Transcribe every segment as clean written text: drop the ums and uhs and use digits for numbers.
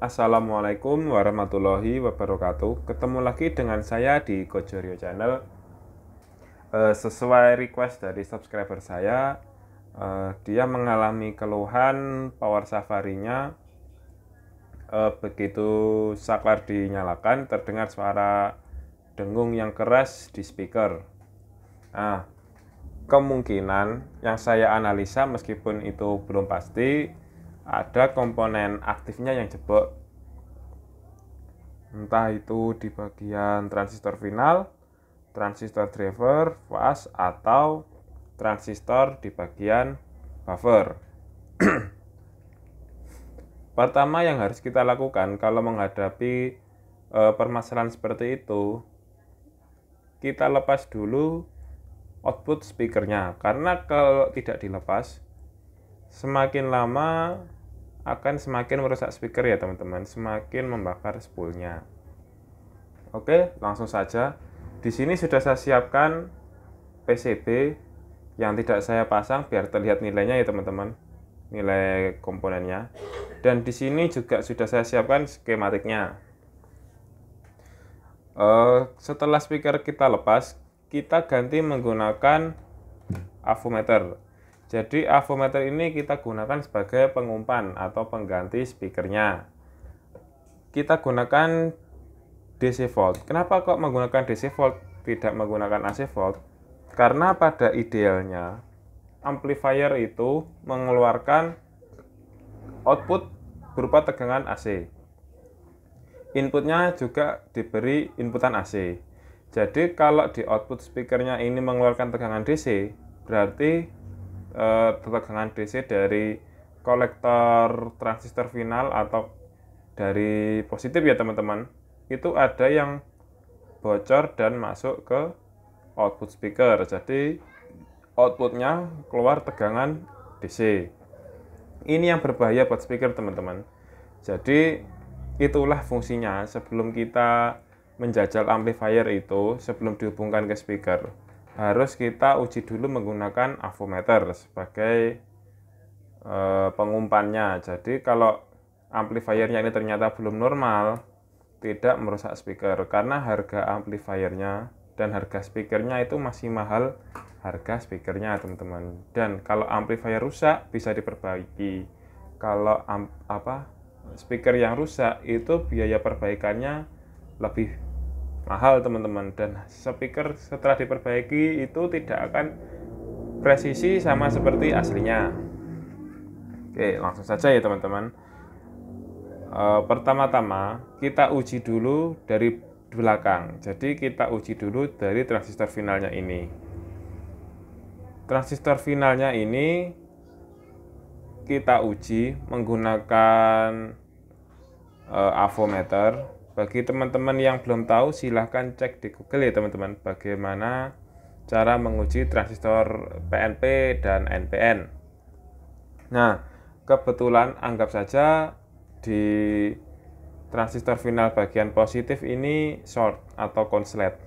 Assalamualaikum warahmatullahi wabarakatuh. Ketemu lagi dengan saya di Kojorio Channel. Sesuai request dari subscriber saya, dia mengalami keluhan power safari-nya begitu saklar dinyalakan terdengar suara dengung yang keras di speaker. Nah, kemungkinan yang saya analisa meskipun itu belum pasti, ada komponen aktifnya yang jebol, entah itu di bagian transistor final, transistor driver, fast, atau transistor di bagian buffer. Pertama yang harus kita lakukan kalau menghadapi permasalahan seperti itu, kita lepas dulu output speakernya, karena kalau tidak dilepas, semakin lama akan semakin merusak speaker ya teman-teman, semakin membakar spoolnya. Oke, langsung saja. Di sini sudah saya siapkan PCB yang tidak saya pasang biar terlihat nilainya ya teman-teman, nilai komponennya. Dan di sini juga sudah saya siapkan skematiknya. Setelah speaker kita lepas, kita ganti menggunakan avometer. Jadi avometer ini kita gunakan sebagai pengumpan atau pengganti speakernya. Kita gunakan DC volt. Kenapa kok menggunakan DC volt, tidak menggunakan AC volt? Karena pada idealnya amplifier itu mengeluarkan output berupa tegangan AC. Inputnya juga diberi inputan AC. Jadi kalau di output speakernya ini mengeluarkan tegangan DC, berarti tegangan DC dari kolektor transistor final atau dari positif ya teman-teman, itu ada yang bocor dan masuk ke output speaker. Jadi outputnya keluar tegangan DC. Ini yang berbahaya buat speaker teman-teman. Jadi itulah fungsinya sebelum kita menjajal amplifier itu, sebelum dihubungkan ke speaker, harus kita uji dulu menggunakan avometer sebagai pengumpannya. Jadi kalau amplifiernya ini ternyata belum normal, tidak merusak speaker, karena harga amplifiernya dan harga speakernya itu masih mahal harga speakernya teman-teman. Dan kalau amplifier rusak bisa diperbaiki. Kalau speaker yang rusak itu biaya perbaikannya lebih mahal teman-teman, dan speaker setelah diperbaiki itu tidak akan presisi sama seperti aslinya. Oke, langsung saja ya teman-teman. Pertama-tama kita uji dulu dari belakang. Jadi kita uji dulu dari transistor finalnya ini. Transistor finalnya ini kita uji menggunakan avometer. Bagi teman-teman yang belum tahu, silahkan cek di Google ya teman-teman, bagaimana cara menguji transistor PNP dan NPN. Nah, kebetulan anggap saja di transistor final bagian positif ini short atau konslet.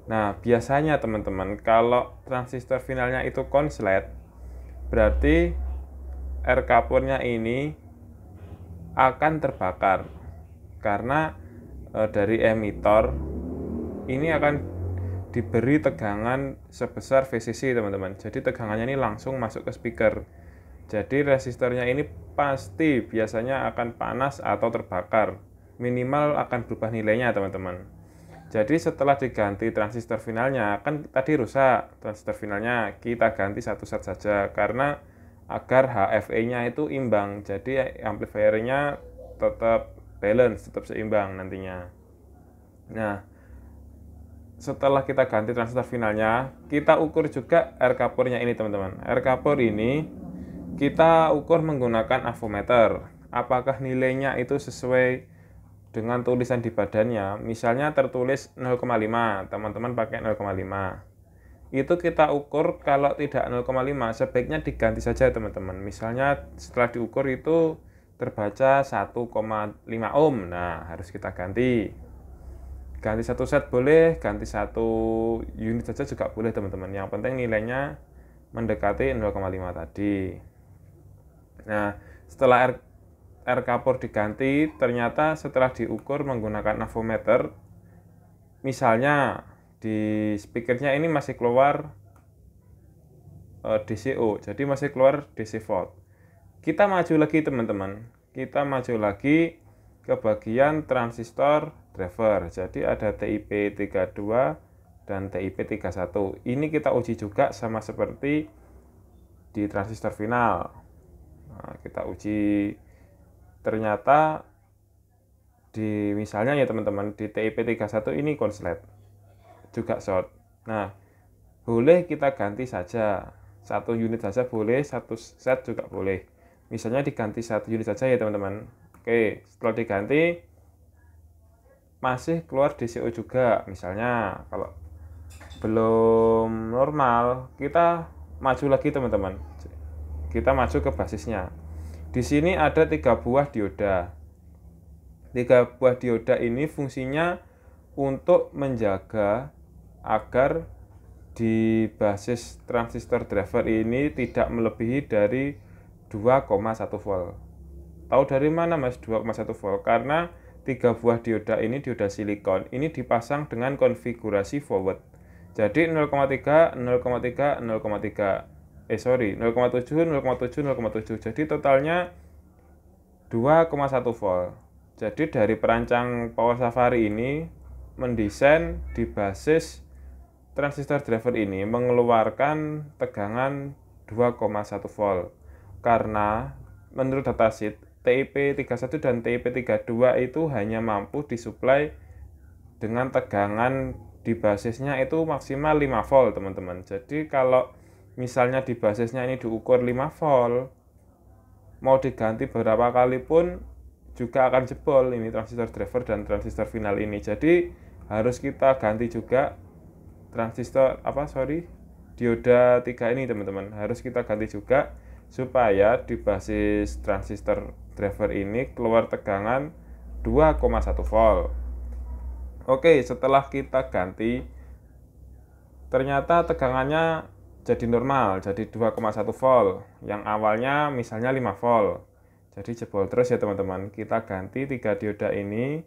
Nah, biasanya teman-teman, kalau transistor finalnya itu konslet, berarti R couple-nya ini akan terbakar, karena dari emitor ini akan diberi tegangan sebesar VCC teman-teman. Jadi tegangannya ini langsung masuk ke speaker. Jadi resistornya ini pasti biasanya akan panas atau terbakar. Minimal akan berubah nilainya teman-teman. Jadi setelah diganti transistor finalnya, kan tadi rusak transistor finalnya, kita ganti satu set saja karena agar HFE-nya itu imbang. Jadi amplifiernya tetap balance, tetap seimbang nantinya. Nah, setelah kita ganti transistor finalnya, kita ukur juga R couple-nya ini teman-teman. R couple ini kita ukur menggunakan avometer. Apakah nilainya itu sesuai dengan tulisan di badannya? Misalnya tertulis 0,5, teman-teman pakai 0,5. Itu kita ukur, kalau tidak 0,5 sebaiknya diganti saja teman-teman. Misalnya setelah diukur itu terbaca 1,5 ohm. Nah, harus kita ganti satu set boleh, ganti satu unit saja juga boleh teman-teman. Yang penting nilainya mendekati 0,5 tadi. Nah, setelah air kapur diganti, ternyata setelah diukur menggunakan avometer, misalnya di speakernya ini masih keluar DCO, jadi masih keluar DC volt. Kita maju lagi teman-teman, kita maju lagi ke bagian transistor driver. Jadi ada TIP 32 dan TIP 31. Ini kita uji juga sama seperti di transistor final. Nah, kita uji, ternyata di misalnya ya teman-teman, di TIP 31 ini konslet juga short. Nah, boleh kita ganti saja, satu unit saja boleh, satu set juga boleh. Misalnya diganti satu unit saja ya teman-teman. Oke, setelah diganti masih keluar DCO juga. Misalnya kalau belum normal, kita maju lagi teman-teman. Kita maju ke basisnya. Di sini ada 3 buah dioda. 3 buah dioda ini fungsinya untuk menjaga agar di basis transistor driver ini tidak melebihi dari 2,1 volt. Tahu dari mana Mas 2,1 volt? Karena 3 buah dioda ini dioda silikon. Ini dipasang dengan konfigurasi forward. Jadi 0,3, 0,3, 0,3. 0,7, 0,7, 0,7. Jadi totalnya 2,1 volt. Jadi dari perancang Power Safari ini mendesain di basis transistor driver ini mengeluarkan tegangan 2,1 volt. Karena menurut datasheet TIP 31 dan TIP 32 itu hanya mampu disuplai dengan tegangan di basisnya itu maksimal 5 volt teman-teman. Jadi kalau misalnya di basisnya ini diukur 5 volt, mau diganti berapa kali pun juga akan jebol ini transistor driver dan transistor final ini. Jadi harus kita ganti juga dioda 3 ini teman-teman. Harus kita ganti juga supaya di basis transistor driver ini keluar tegangan 2,1 volt. Oke, setelah kita ganti, ternyata tegangannya jadi normal, jadi 2,1 volt. Yang awalnya misalnya 5 volt. Jadi jebol terus ya teman-teman. Kita ganti 3 dioda ini.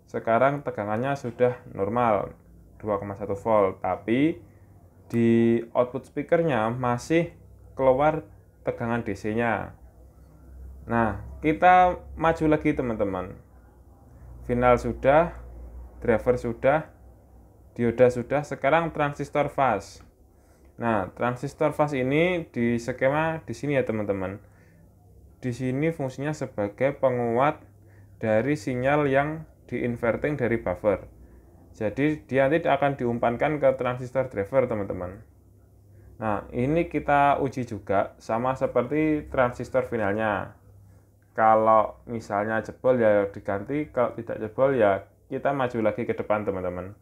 Sekarang tegangannya sudah normal, 2,1 volt. Tapi di output speakernya masih keluar tegangan DC-nya. Nah, kita maju lagi teman-teman. Final sudah, driver sudah, dioda sudah, sekarang transistor fase. Nah, transistor fase ini di skema di sini ya teman-teman. Di sini fungsinya sebagai penguat dari sinyal yang di-inverting dari buffer. Jadi dia nanti akan diumpankan ke transistor driver teman-teman. Nah, ini kita uji juga sama seperti transistor finalnya. Kalau misalnya jebol ya diganti, kalau tidak jebol ya kita maju lagi ke depan teman-teman.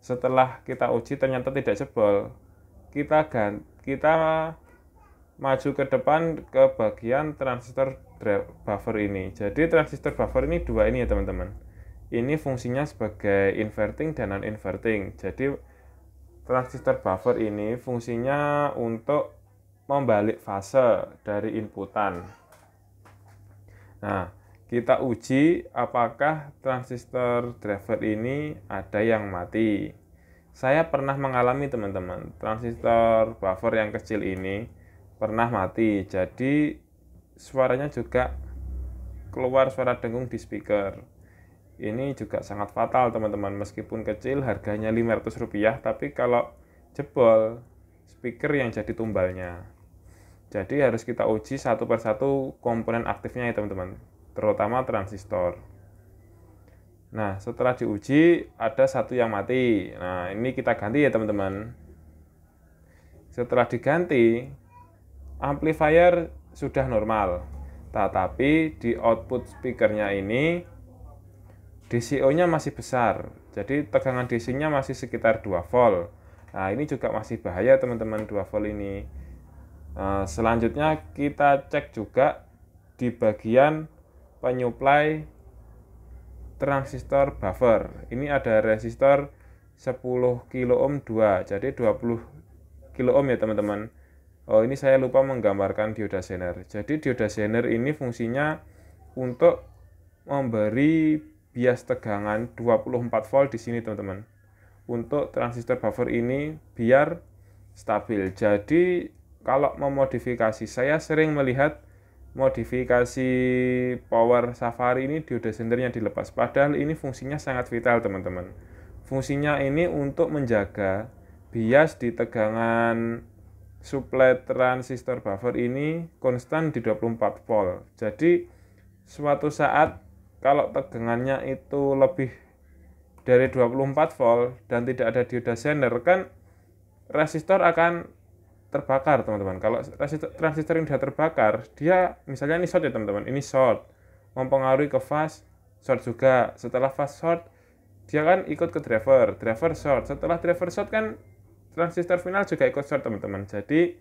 Setelah kita uji ternyata tidak jebol, kita maju ke depan ke bagian transistor buffer ini. Jadi transistor buffer ini 2 ini ya teman-teman. Ini fungsinya sebagai inverting dan non-inverting. Jadi transistor buffer ini fungsinya untuk membalik fase dari inputan. Nah, kita uji apakah transistor driver ini ada yang mati. Saya pernah mengalami teman-teman, transistor buffer yang kecil ini pernah mati. Jadi suaranya juga keluar suara dengung di speaker. Ini juga sangat fatal teman-teman, meskipun kecil harganya Rp500, tapi kalau jebol speaker yang jadi tumbalnya. Jadi harus kita uji satu persatu komponen aktifnya ya teman-teman, terutama transistor. Nah, setelah diuji ada satu yang mati. Nah, ini kita ganti ya teman-teman. Setelah diganti, amplifier sudah normal, tetapi di output speakernya ini DCO-nya masih besar, jadi tegangan DC-nya masih sekitar 2 volt. Nah, ini juga masih bahaya teman-teman, 2 volt ini. Selanjutnya kita cek juga di bagian penyuplai transistor buffer. Ini ada resistor 10 kilo ohm 2, jadi 20 kilo ohm ya teman-teman. Oh, ini saya lupa menggambarkan dioda Zener. Jadi dioda Zener ini fungsinya untuk memberi bias tegangan 24 volt di sini, teman-teman. Untuk transistor buffer ini biar stabil. Jadi kalau memodifikasi, saya sering melihat modifikasi power Safari ini dioda Zenernya dilepas. Padahal ini fungsinya sangat vital, teman-teman. Fungsinya ini untuk menjaga bias di tegangan suplai transistor buffer ini konstan di 24 volt. Jadi suatu saat kalau tegangannya itu lebih dari 24 volt dan tidak ada dioda Zener, kan resistor akan terbakar, teman-teman. Kalau transistor yang sudah terbakar, dia misalnya ini short ya, teman-teman. Ini short, mempengaruhi ke fast, short juga. Setelah fast short, dia kan ikut ke driver short. Setelah driver short kan transistor final juga ikut short, teman-teman. Jadi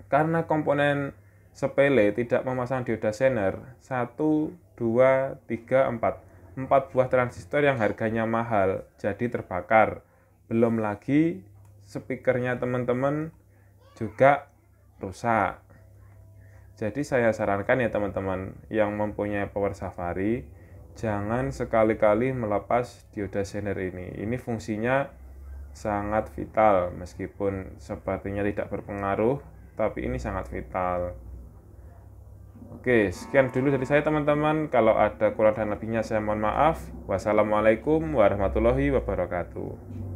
karena komponen sepele tidak memasang dioda Zener, 1, 2, 3, 4 buah transistor yang harganya mahal jadi terbakar. Belum lagi speakernya teman-teman juga rusak. Jadi saya sarankan ya teman-teman yang mempunyai power Safari, jangan sekali-kali melepas dioda Zener ini. Ini fungsinya sangat vital, meskipun sepertinya tidak berpengaruh, tapi ini sangat vital. Oke, sekian dulu dari saya teman-teman. Kalau ada kurang dan lebihnya saya mohon maaf. Wassalamualaikum warahmatullahi wabarakatuh.